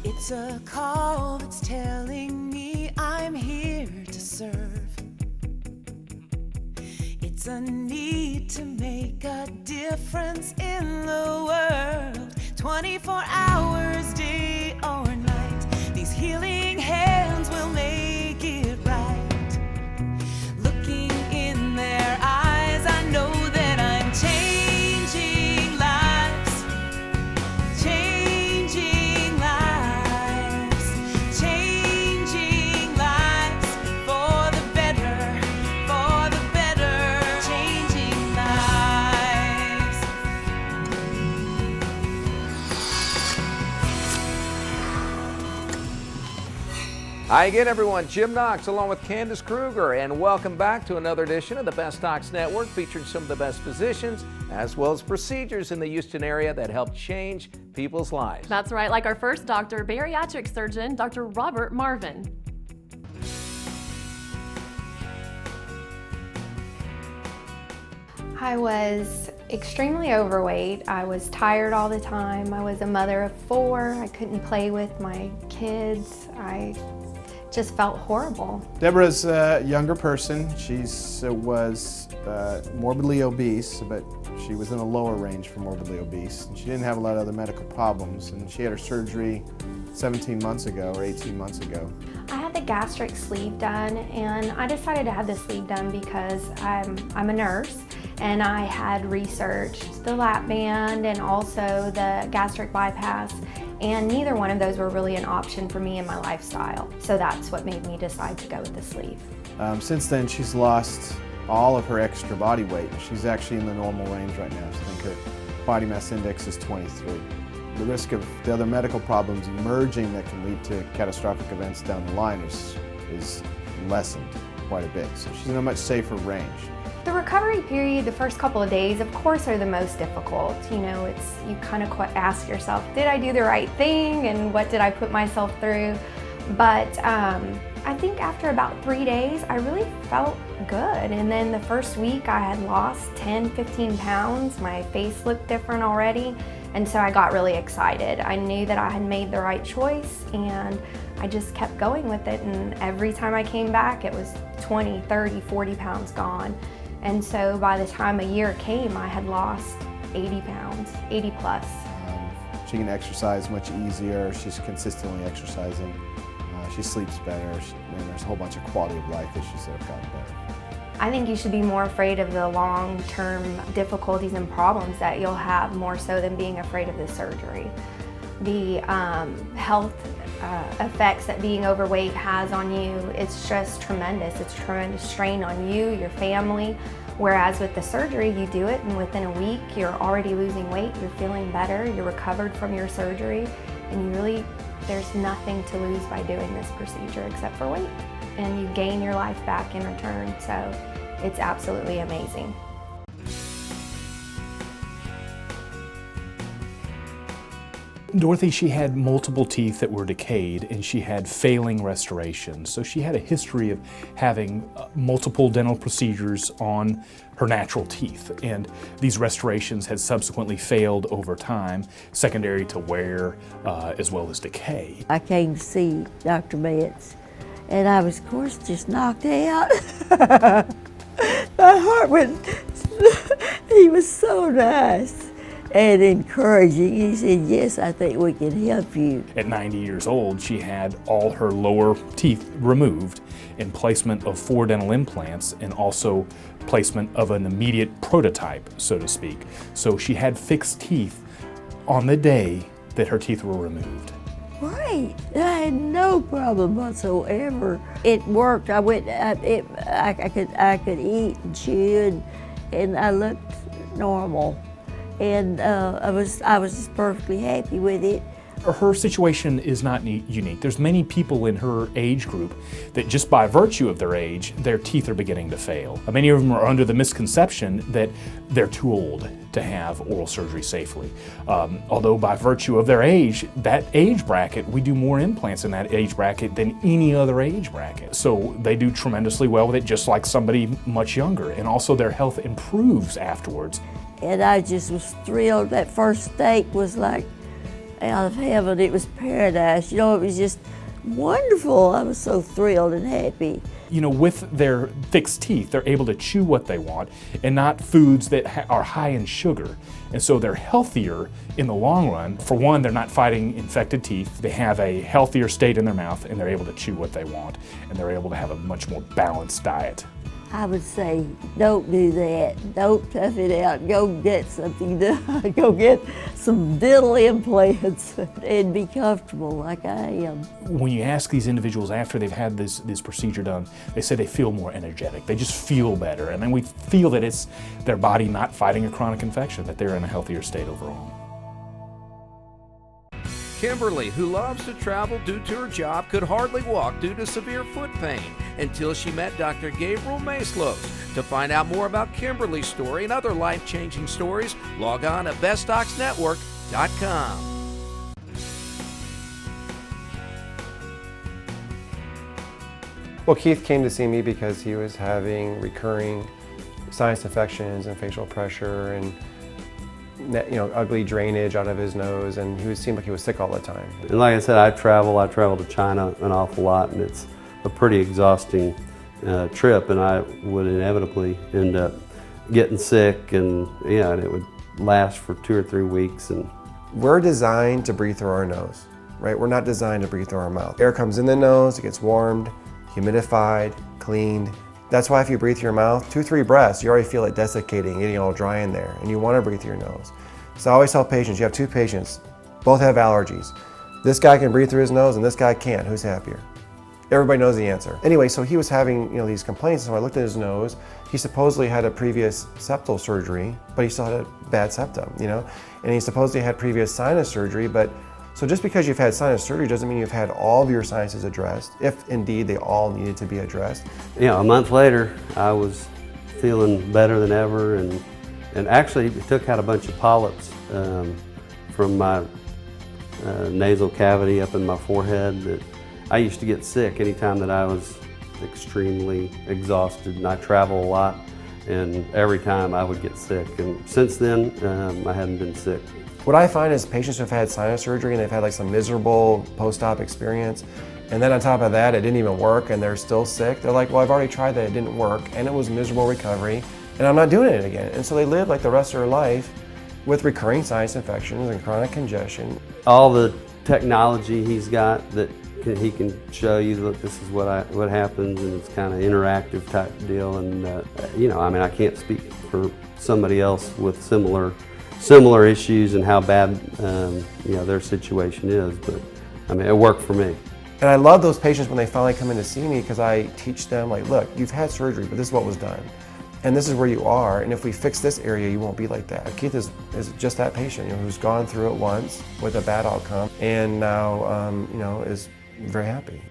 It's a call that's telling me I'm here to serve. It's a need to make a difference in the world. 24 hours, day or night, these healing hands will make it right. Looking in their eyes, I know that I'm changing lives. Changing lives. Changing lives for the better. For the better. Changing lives. Hi again, everyone. Jim Knox along with Candace Kruger, and welcome back to another edition of the Best Docs Network, featuring some of the best physicians as well as procedures in the Houston area that help change people's lives. That's right, like our first doctor, bariatric surgeon, Dr. Robert Marvin. I was extremely overweight. I was tired all the time. I was a mother of 4. I couldn't play with my kids. I just felt horrible. Debra's a younger person. She was morbidly obese, but she was in a lower range for morbidly obese. And she didn't have a lot of other medical problems, and she had her surgery 17 months ago or 18 months ago. I had the gastric sleeve done, and I decided to have the sleeve done because I'm a nurse, and I had researched the lap band and also the gastric bypass, and neither one of those were really an option for me in my lifestyle. So that's what made me decide to go with the sleeve. Since then, she's lost all of her extra body weight. She's actually in the normal range right now. I think her body mass index is 23. The risk of the other medical problems emerging that can lead to catastrophic events down the line is lessened quite a bit. So she's in a much safer range. The recovery period, the first couple of days, of course, are the most difficult. You know, you kind of ask yourself, did I do the right thing, and what did I put myself through? But I think after about 3 days, I really felt good. And then the first week, I had lost 10, 15 pounds. My face looked different already. And so I got really excited. I knew that I had made the right choice, and I just kept going with it. And every time I came back, it was 20, 30, 40 pounds gone. And so by the time a year came, I had lost 80 pounds, 80 plus. She can exercise much easier. She's consistently exercising. She sleeps better, and there's a whole bunch of quality of life issues that have gotten better. I think you should be more afraid of the long-term difficulties and problems that you'll have, more so than being afraid of the surgery. The health effects that being overweight has on you, it's just tremendous. It's a tremendous strain on you, your family. Whereas with the surgery, you do it, and within a week, you're already losing weight, you're feeling better, you're recovered from your surgery, and there's nothing to lose by doing this procedure except for weight. And you gain your life back in return, so it's absolutely amazing. Dorothy, she had multiple teeth that were decayed, and she had failing restoration. So she had a history of having multiple dental procedures on her natural teeth, and these restorations had subsequently failed over time, secondary to wear as well as decay. I came to see Dr. Metz, and I was, of course, just knocked out. My heart went, he was so nice and encouraging. He said, yes, I think we can help you. At 90 years old, she had all her lower teeth removed and placement of 4 dental implants, and also placement of an immediate prototype, so to speak. So she had fixed teeth on the day that her teeth were removed. Right, I had no problem whatsoever. It worked. I could eat and chew, and I looked normal. And I was just perfectly happy with it. Her situation is not unique. There's many people in her age group that just by virtue of their age, their teeth are beginning to fail. Many of them are under the misconception that they're too old to have oral surgery safely. Although by virtue of their age, that age bracket, we do more implants in that age bracket than any other age bracket. So they do tremendously well with it, just like somebody much younger. And also their health improves afterwards. And I just was thrilled. That first steak was like out of heaven. It was paradise. You know, it was just wonderful. I was so thrilled and happy. You know, with their fixed teeth, they're able to chew what they want and not foods that are high in sugar. And so they're healthier in the long run. For one, they're not fighting infected teeth. They have a healthier state in their mouth and they're able to chew what they want. And they're able to have a much more balanced diet. I would say, don't do that. Don't tough it out. Go get something done. Go get some dental implants and be comfortable like I am. When you ask these individuals after they've had this procedure done, they say they feel more energetic. They just feel better. And then we feel that it's their body not fighting a chronic infection, that they're in a healthier state overall. Kimberly, who loves to travel due to her job, could hardly walk due to severe foot pain until she met Dr. Gabriel Maislos. To find out more about Kimberly's story and other life-changing stories, log on to bestdocsnetwork.com. Well, Keith came to see me because he was having recurring sinus infections and facial pressure and ugly drainage out of his nose, and he seemed like he was sick all the time. And like I said, I travel to China an awful lot, and it's a pretty exhausting trip, and I would inevitably end up getting sick, and and it would last for 2 or 3 weeks. And we're designed to breathe through our nose, right? We're not designed to breathe through our mouth. Air comes in the nose, it gets warmed, humidified, cleaned. That's why if you breathe through your mouth, 2 or 3 breaths, you already feel it desiccating, getting all dry in there, and you want to breathe through your nose. So I always tell patients, you have 2 patients, both have allergies. This guy can breathe through his nose and this guy can't. Who's happier? Everybody knows the answer. Anyway, so he was having these complaints, so I looked at his nose. He supposedly had a previous septal surgery, but he still had a bad septum, and he supposedly had previous sinus surgery, but so just because you've had sinus surgery doesn't mean you've had all of your sinuses addressed, if indeed they all needed to be addressed. a month later, I was feeling better than ever, and actually it took out a bunch of polyps from my nasal cavity up in my forehead. That I used to get sick anytime that I was extremely exhausted, and I travel a lot, and every time I would get sick. And since then, I hadn't been sick. What I find is patients who've had sinus surgery and they've had like some miserable post-op experience, and then on top of that, it didn't even work and they're still sick. They're like, well, I've already tried that, it didn't work, and it was miserable recovery, and I'm not doing it again. And so they live like the rest of their life with recurring sinus infections and chronic congestion. All the technology he's got that he can show you, look, this is what happens, and it's kind of interactive type deal. And I can't speak for somebody else with similar issues and how bad their situation is, but it worked for me. And I love those patients when they finally come in to see me, because I teach them, like, look, you've had surgery, but this is what was done, and this is where you are, and if we fix this area, you won't be like that. Keith is just that patient who's gone through it once with a bad outcome, and now is very happy.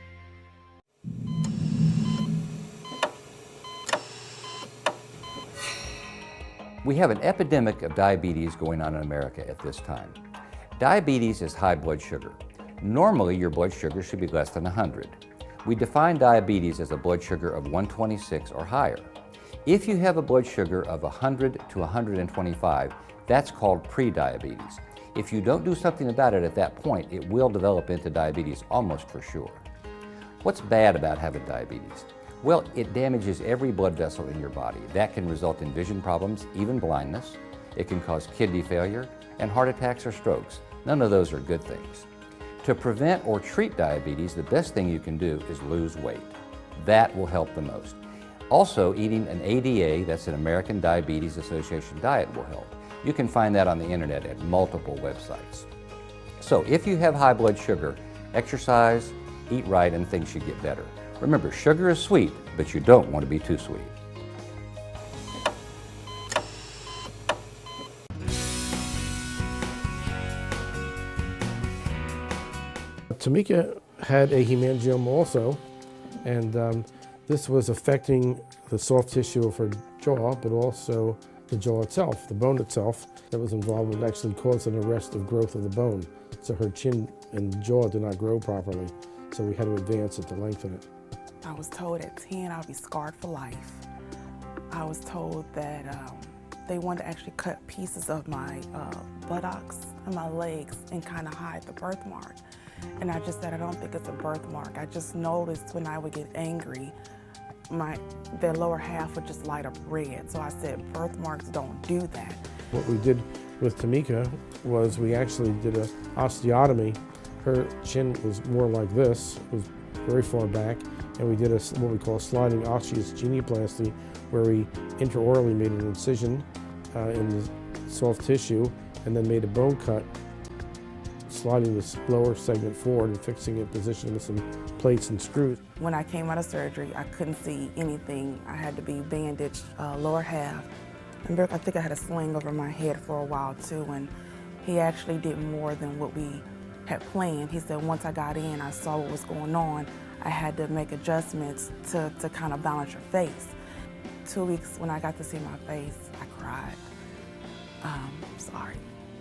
We have an epidemic of diabetes going on in America at this time. Diabetes is high blood sugar. Normally, your blood sugar should be less than 100. We define diabetes as a blood sugar of 126 or higher. If you have a blood sugar of 100 to 125, that's called pre-diabetes. If you don't do something about it at that point, it will develop into diabetes almost for sure. What's bad about having diabetes? Well, it damages every blood vessel in your body. That can result in vision problems, even blindness. It can cause kidney failure and heart attacks or strokes. None of those are good things. To prevent or treat diabetes, the best thing you can do is lose weight. That will help the most. Also, eating an ADA, that's an American Diabetes Association diet, will help. You can find that on the internet at multiple websites. So if you have high blood sugar, exercise, eat right, and things should get better. Remember, sugar is sweet, but you don't want to be too sweet. Tamika had a hemangioma also, and this was affecting the soft tissue of her jaw, but also the jaw itself, the bone itself that was involved would actually cause an arrest of growth of the bone. So her chin and jaw did not grow properly, so we had to advance it to lengthen it. I was told at 10 I'll be scarred for life. I was told that They wanted to actually cut pieces of my buttocks and my legs and kind of hide the birthmark. And I just said, I don't think it's a birthmark. I just noticed when I would get angry, their lower half would just light up red. So I said, birthmarks don't do that. What we did with Tamika was we actually did an osteotomy. Her chin was more like this, it was very far back, and we did what we call a sliding osseous genioplasty, where we intraorally made an incision in the soft tissue and then made a bone cut, sliding this lower segment forward and fixing it, positioning with some plates and screws. When I came out of surgery, I couldn't see anything. I had to be bandaged lower half. I think I had a sling over my head for a while too, and he actually did more than what we had planned. He said once I got in, I saw what was going on. I had to make adjustments to kind of balance your face. 2 weeks when I got to see my face, I cried. Sorry.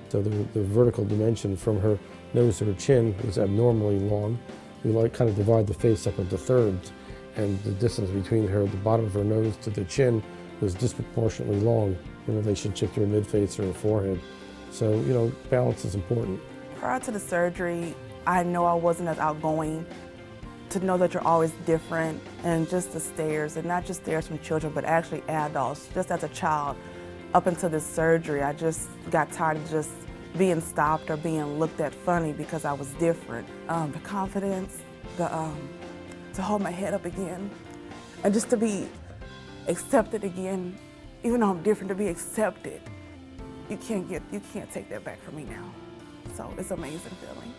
So the vertical dimension from her nose to her chin was abnormally long. We kind of divide the face up into thirds, and the distance between the bottom of her nose to the chin was disproportionately long in relationship to her midface or her forehead. So, balance is important. Prior to the surgery, I know I wasn't as outgoing. To know that you're always different, and just the stares, and not just stares from children, but actually adults. Just as a child, up until this surgery, I just got tired of just being stopped or being looked at funny because I was different. The confidence, to hold my head up again, and just to be accepted again, even though I'm different, to be accepted. You can't take that back from me now. So it's an amazing feeling.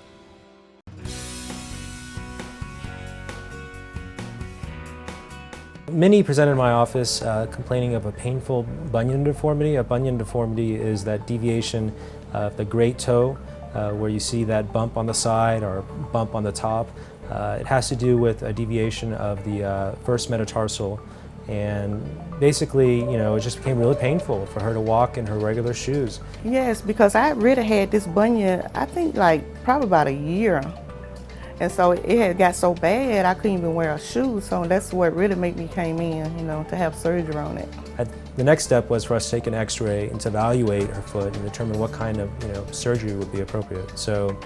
Many presented in my office complaining of a painful bunion deformity. A bunion deformity is that deviation of the great toe where you see that bump on the side or bump on the top. It has to do with a deviation of the first metatarsal, and basically, it just became really painful for her to walk in her regular shoes. Yes, because I really had this bunion, I think probably about a year. And so it had got so bad I couldn't even wear a shoe, so that's what really made me came in, to have surgery on it. The next step was for us to take an x-ray and to evaluate her foot and determine what kind of surgery would be appropriate. So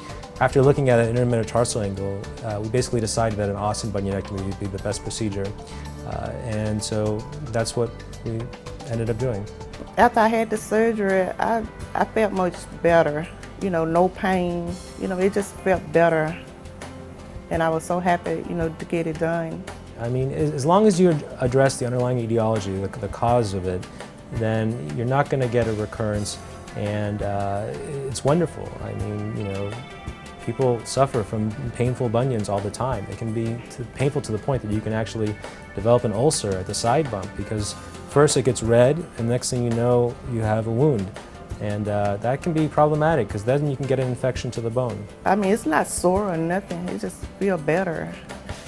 after looking at an intermetatarsal angle, we basically decided that an Austin bunionectomy would be the best procedure. And so that's what we ended up doing. After I had the surgery, I felt much better, no pain, it just felt better. And I was so happy, to get it done. I mean, as long as you address the underlying etiology, the cause of it, then you're not going to get a recurrence, and it's wonderful. I mean, people suffer from painful bunions all the time. It can be painful to the point that you can actually develop an ulcer at the side bump, because first it gets red, and next thing you know, you have a wound. And that can be problematic, because then you can get an infection to the bone. I mean, it's not sore or nothing, it just feels better.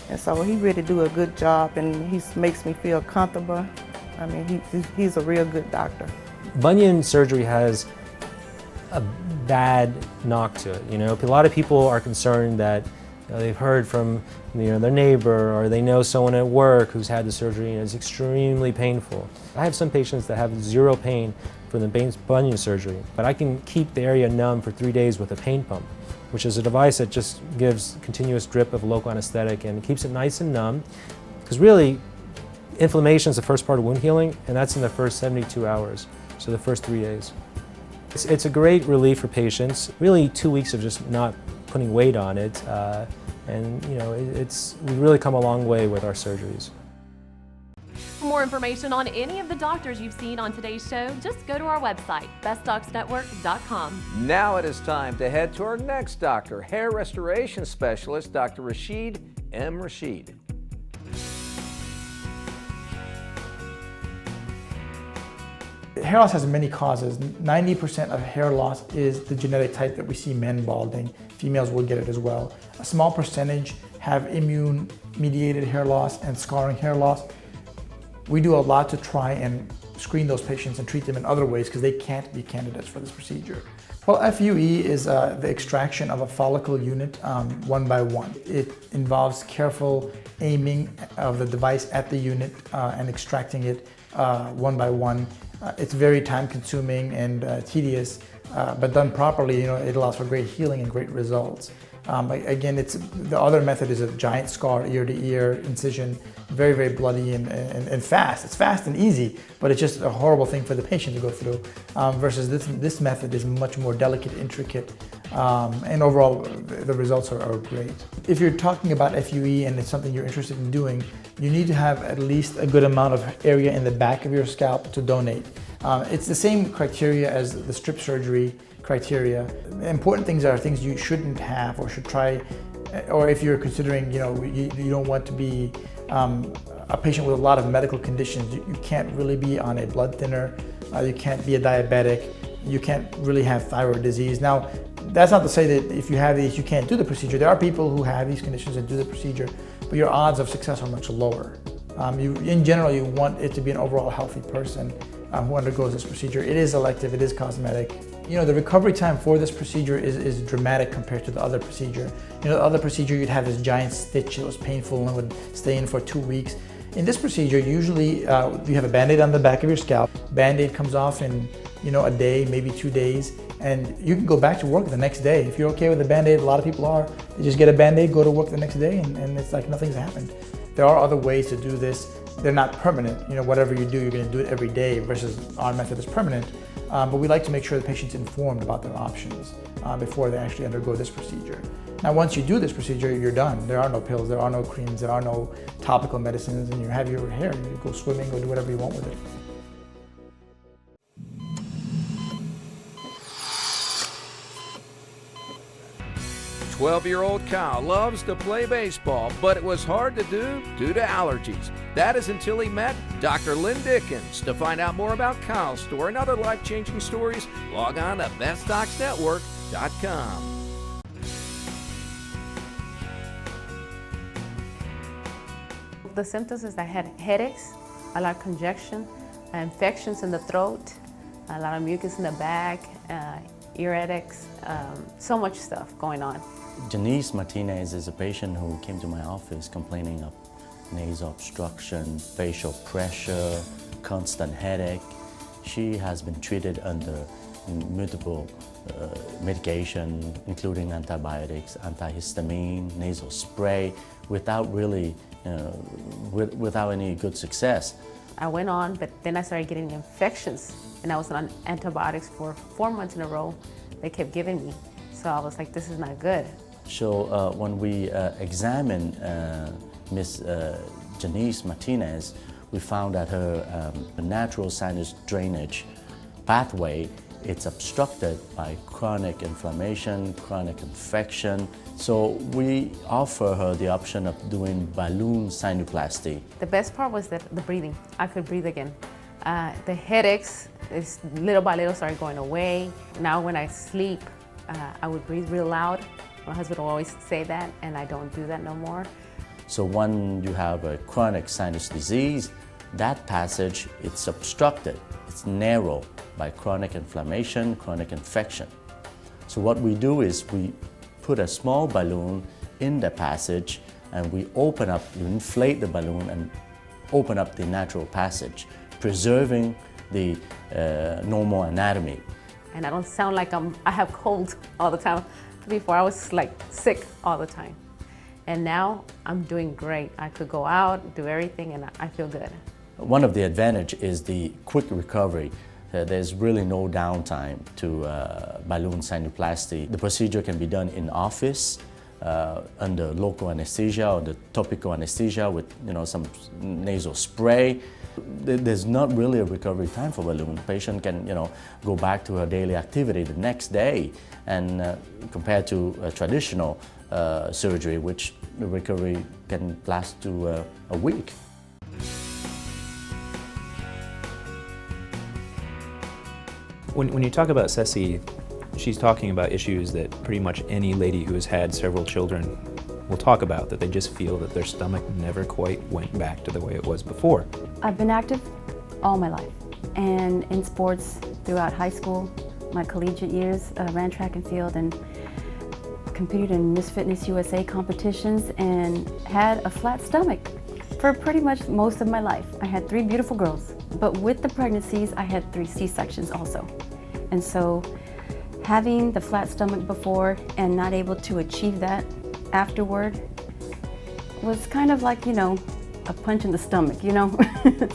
And so he really do a good job, and he makes me feel comfortable. I mean, he's a real good doctor. Bunion surgery has a bad knock to it. A lot of people are concerned that they've heard from their neighbor, or they know someone at work who's had the surgery and it's extremely painful. I have some patients that have zero pain from the bunion surgery, but I can keep the area numb for 3 days with a pain pump, which is a device that just gives continuous drip of local anesthetic and keeps it nice and numb. Because really, inflammation is the first part of wound healing, and that's in the first 72 hours, so the first 3 days. It's a great relief for patients. Really, 2 weeks of just not putting weight on it, and we've really come a long way with our surgeries. For more information on any of the doctors you've seen on today's show, just go to our website, bestdocsnetwork.com. Now it is time to head to our next doctor, hair restoration specialist, Dr. Rashid M. Rashid. Hair loss has many causes. 90% of hair loss is the genetic type that we see men balding. Females will get it as well. A small percentage have immune-mediated hair loss and scarring hair loss. We do a lot to try and screen those patients and treat them in other ways because they can't be candidates for this procedure. Well, FUE is the extraction of a follicle unit one by one. It involves careful aiming of the device at the unit and extracting it one by one. It's very time consuming and tedious, but done properly, it allows for great healing and great results. Again, the other method is a giant scar, ear to ear incision, very, very bloody and fast. It's fast and easy, but it's just a horrible thing for the patient to go through. Versus this method is much more delicate, intricate, and overall the results are great. If you're talking about FUE and it's something you're interested in doing, you need to have at least a good amount of area in the back of your scalp to donate. It's the same criteria as the strip surgery criteria. The important things are things you shouldn't have or should try, or if you're considering, you don't want to be a patient with a lot of medical conditions. You can't really be on a blood thinner, you can't be a diabetic, you can't really have thyroid disease. Now, that's not to say that if you have these, you can't do the procedure. There are people who have these conditions and do the procedure, but your odds of success are much lower. In general, you want it to be an overall healthy person who undergoes this procedure. It is elective, it is cosmetic. The recovery time for this procedure is dramatic compared to the other procedure. The other procedure, you'd have this giant stitch that was painful and would stay in for 2 weeks. In this procedure, usually you have a Band-Aid on the back of your scalp. Band-Aid comes off in a day, maybe 2 days, and you can go back to work the next day. If you're okay with the Band-Aid, a lot of people are, they just get a Band-Aid, go to work the next day, and it's like nothing's happened. There are other ways to do this. They're not permanent. Whatever you do, you're going to do it every day versus our method is permanent. But we like to make sure the patient's informed about their options before they actually undergo this procedure. Now, once you do this procedure, you're done. There are no pills, there are no creams, there are no topical medicines, and you have your hair. You go swimming, go do whatever you want with it. 12-year-old Kyle loves to play baseball, but it was hard to do due to allergies. That is until he met Dr. Lynn Dickens. To find out more about Kyle's story and other life-changing stories, log on to bestdocsnetwork.com. The symptoms is I had headaches, a lot of congestion, infections in the throat, a lot of mucus in the back, ear headaches, so much stuff going on. Janice Martinez is a patient who came to my office complaining of nasal obstruction, facial pressure, constant headache. She has been treated under multiple medication, including antibiotics, antihistamine, nasal spray, without really, without any good success. I went on, but then I started getting infections, and I was on antibiotics for 4 months in a row. They kept giving me, so I was like, this is not good. So when we examined Miss Janice Martinez, we found that her natural sinus drainage pathway, it's obstructed by chronic inflammation, chronic infection. So we offer her the option of doing balloon sinuplasty. The best part was the breathing. I could breathe again. The headaches, little by little, started going away. Now when I sleep, I would breathe real loud. My husband will always say that, and I don't do that no more. So when you have a chronic sinus disease, that passage, it's obstructed. It's narrow by chronic inflammation, chronic infection. So what we do is we put a small balloon in the passage, and we open up, you inflate the balloon and open up the natural passage, preserving the normal anatomy. And I don't sound like I have cold all the time. Before I was like sick all the time. And now I'm doing great. I could go out, do everything, and I feel good. One of the advantages is the quick recovery. There's really no downtime to balloon sinuplasty. The procedure can be done in office, under local anesthesia or the topical anesthesia with some nasal spray. There's not really a recovery time for balloon. The patient can go back to her daily activity the next day, and compared to a traditional surgery, which the recovery can last to a week. When you talk about Ceci, she's talking about issues that pretty much any lady who has had several children will talk about, that they just feel that their stomach never quite went back to the way it was before. I've been active all my life, and in sports throughout high school, my collegiate years, ran track and field and competed in Miss Fitness USA competitions and had a flat stomach. For pretty much most of my life, I had 3 beautiful girls. But with the pregnancies, I had 3 C-sections also. And so having the flat stomach before and not able to achieve that afterward was kind of like, a punch in the stomach,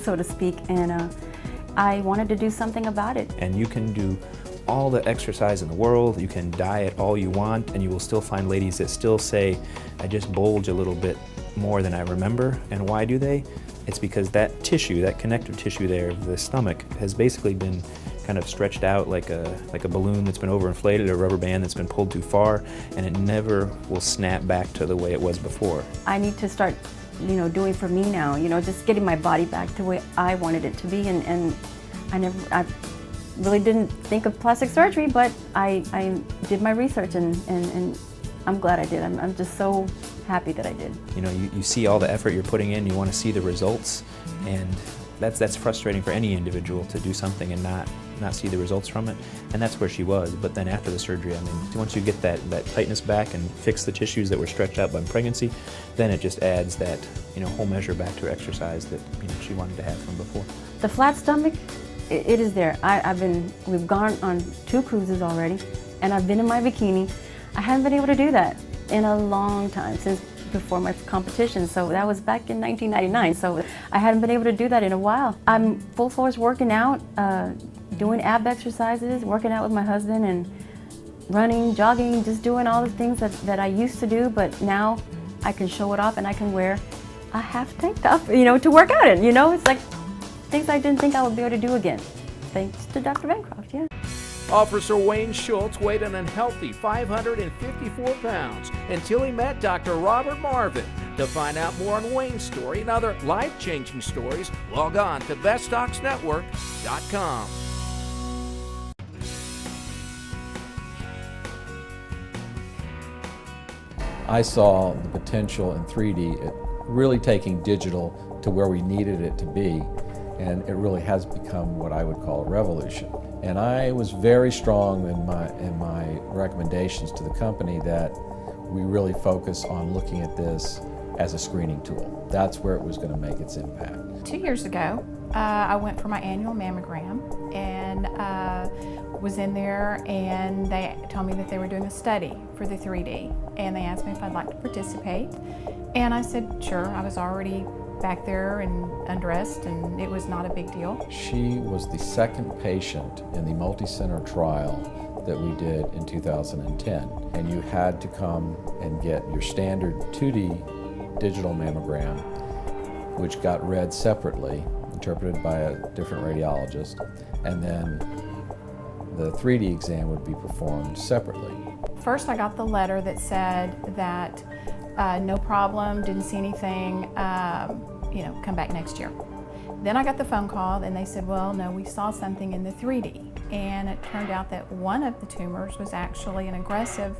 so to speak. And I wanted to do something about it. And you can do all the exercise in the world, you can diet all you want, and you will still find ladies that still say, I just bulge a little bit more than I remember. And why do they? It's because that tissue, that connective tissue there of the stomach, has basically been kind of stretched out like a balloon that's been overinflated, a rubber band that's been pulled too far, and it never will snap back to the way it was before. I need to start, doing for me now, just getting my body back to the way I wanted it to be. And I really didn't think of plastic surgery, but I did my research and I'm glad I did. I'm just so happy that I did. You see all the effort you're putting in, you want to see the results, and that's frustrating for any individual to do something and not see the results from it, and that's where she was. But then after the surgery, once you get that tightness back and fix the tissues that were stretched out by pregnancy, then it just adds that whole measure back to her exercise that she wanted to have from before. The flat stomach, it is there. We've gone on 2 cruises already, and I've been in my bikini. I haven't been able to do that in a long time, since before my competition, so that was back in 1999, so I hadn't been able to do that in a while. I'm full force working out, doing ab exercises, working out with my husband, and running, jogging, just doing all the things that I used to do, but now I can show it off and I can wear a half tank top, to work out in, it's like things I didn't think I would be able to do again, thanks to Dr. Bancroft, yeah. Officer Wayne Schultz weighed an unhealthy 554 pounds until he met Dr. Robert Marvin. To find out more on Wayne's story and other life-changing stories, log on to bestdocsnetwork.com. I saw the potential in 3D, really taking digital to where we needed it to be, and it really has become what I would call a revolution. And I was very strong in my recommendations to the company that we really focus on looking at this as a screening tool. That's where it was going to make its impact. 2 years ago, I went for my annual mammogram and was in there, and they told me that they were doing a study for the 3D, and they asked me if I'd like to participate, and I said sure. I was already back there and undressed, and it was not a big deal. She was the second patient in the multi-center trial that we did in 2010, and you had to come and get your standard 2D digital mammogram, which got read separately, interpreted by a different radiologist, and then the 3D exam would be performed separately. First, I got the letter that said that no problem, didn't see anything, come back next year. Then I got the phone call and they said, well, no, we saw something in the 3D. And it turned out that one of the tumors was actually an aggressive,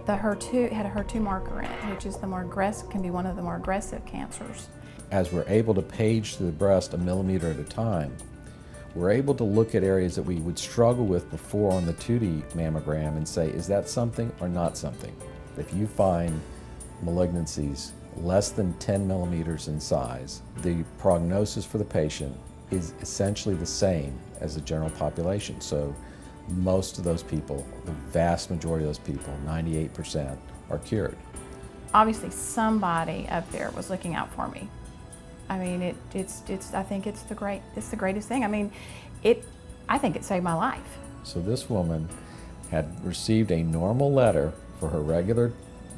had a HER2 marker in it, which is can be one of the more aggressive cancers. As we're able to page through the breast a millimeter at a time, we're able to look at areas that we would struggle with before on the 2D mammogram and say, is that something or not something? If you find malignancies less than 10 millimeters in size, the prognosis for the patient is essentially the same as the general population. So most of those people, the vast majority of those people, 98%, are cured. Obviously somebody up there was looking out for me. I mean, I think it's the greatest thing. I mean, I think it saved my life. So this woman had received a normal letter for her regular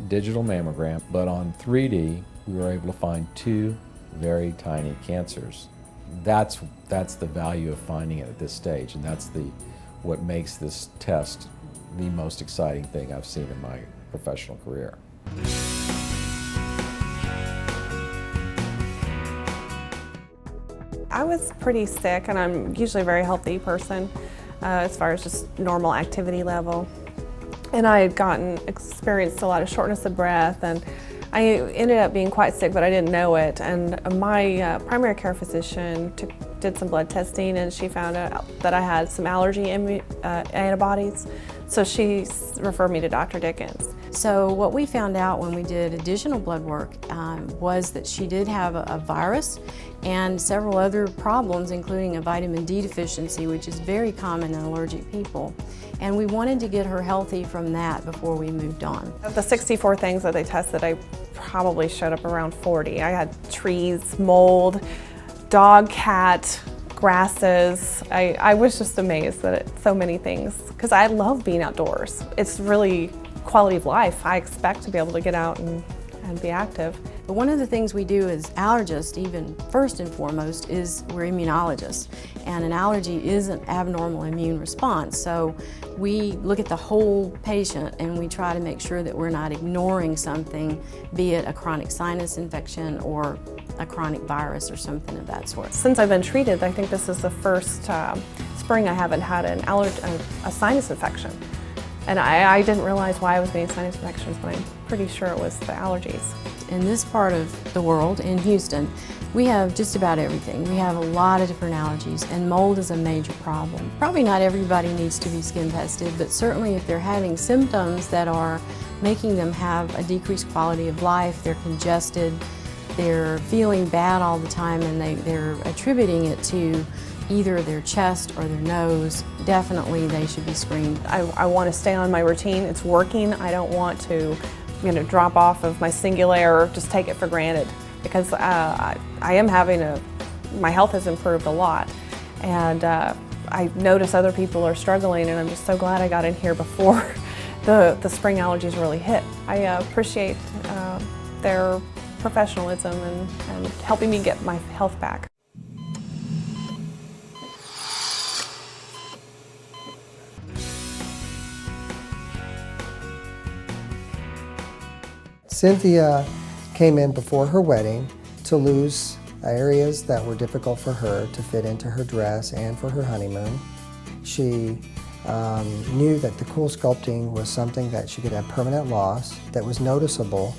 digital mammogram, but on 3D, we were able to find 2 very tiny cancers. That's the value of finding it at this stage, and that's what makes this test the most exciting thing I've seen in my professional career. I was pretty sick, and I'm usually a very healthy person as far as just normal activity level. And I had experienced a lot of shortness of breath, and I ended up being quite sick, but I didn't know it. And my primary care physician did some blood testing, and she found out that I had some allergy antibodies. So she referred me to Dr. Dickens. So what we found out when we did additional blood work was that she did have a virus and several other problems, including a vitamin D deficiency, which is very common in allergic people. And we wanted to get her healthy from that before we moved on. Of the 64 things that they tested, I probably showed up around 40. I had trees, mold, dog, cat, grasses. I was just amazed that so many things, because I love being outdoors. It's really quality of life. I expect to be able to get out and be active. But one of the things we do as allergists, even first and foremost, is we're immunologists. And an allergy is an abnormal immune response. So we look at the whole patient and we try to make sure that we're not ignoring something, be it a chronic sinus infection or a chronic virus or something of that sort. Since I've been treated, I think this is the first spring I haven't had a sinus infection. And I didn't realize why I was getting sinus infections, but I'm pretty sure it was the allergies. In this part of the world, in Houston, we have just about everything. We have a lot of different allergies, and mold is a major problem. Probably not everybody needs to be skin tested, but certainly if they're having symptoms that are making them have a decreased quality of life, they're congested, they're feeling bad all the time, and they're attributing it to either their chest or their nose, definitely they should be screened. I want to stay on my routine. It's working. I don't want to drop off of my singular or just take it for granted, because I am my health has improved a lot, and I notice other people are struggling, and I'm just so glad I got in here before the spring allergies really hit. I appreciate their professionalism and helping me get my health back. Cynthia came in before her wedding to lose areas that were difficult for her to fit into her dress and for her honeymoon. She knew that the cool sculpting was something that she could have permanent loss, that was noticeable,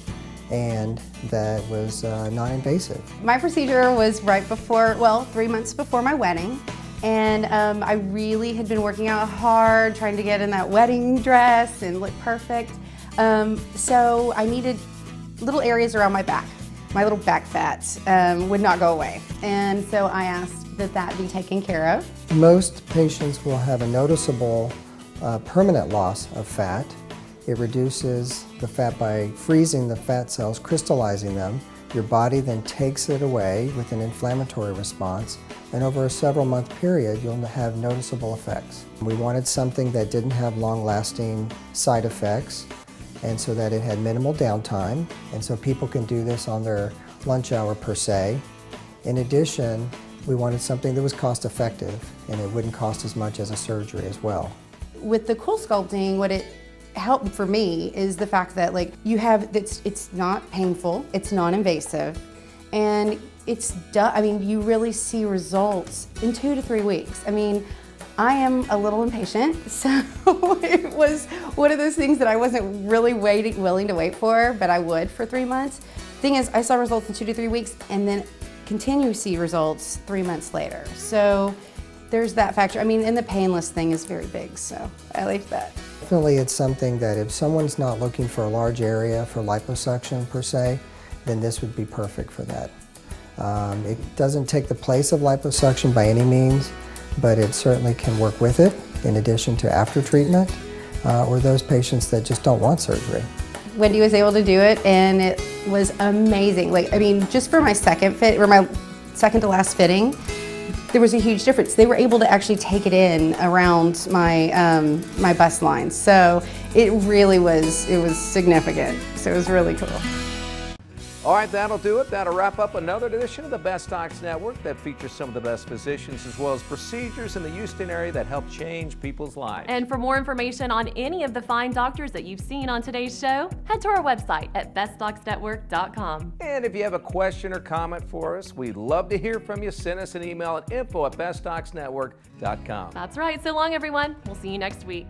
and that was non-invasive. My procedure was right before, 3 months before my wedding. And I really had been working out hard, trying to get in that wedding dress and look perfect. So I needed little areas around my back. My little back fat would not go away. And so I asked that that be taken care of. Most patients will have a noticeable permanent loss of fat. It reduces the fat by freezing the fat cells, crystallizing them. Your body then takes it away with an inflammatory response, and over a several-month period, you'll have noticeable effects. We wanted something that didn't have long-lasting side effects, and so that it had minimal downtime, and so people can do this on their lunch hour per se. In addition, we wanted something that was cost-effective, and it wouldn't cost as much as a surgery as well. With the cool sculpting, what it helped for me is the fact that it's not painful, it's non-invasive, and it's done. You really see results in 2 to 3 weeks. I am a little impatient, so it was one of those things that I wasn't really willing to wait for, but I would for 3 months. Thing is, I saw results in 2 to 3 weeks and then continue to see results 3 months later. So there's that factor. And the painless thing is very big, so I like that. Definitely it's something that if someone's not looking for a large area for liposuction per se, then this would be perfect for that. It doesn't take the place of liposuction by any means, but it certainly can work with it in addition to after treatment or those patients that just don't want surgery. Wendy was able to do it and it was amazing. Just for my second fit, or my second to last fitting, there was a huge difference. They were able to actually take it in around my, my bust line. So it really was, significant. So it was really cool. All right, that'll do it. That'll wrap up another edition of the Best Docs Network that features some of the best physicians as well as procedures in the Houston area that help change people's lives. And for more information on any of the fine doctors that you've seen on today's show, head to our website at bestdocsnetwork.com. And if you have a question or comment for us, we'd love to hear from you. Send us an email at info@bestdocsnetwork.com. That's right. So long, everyone. We'll see you next week.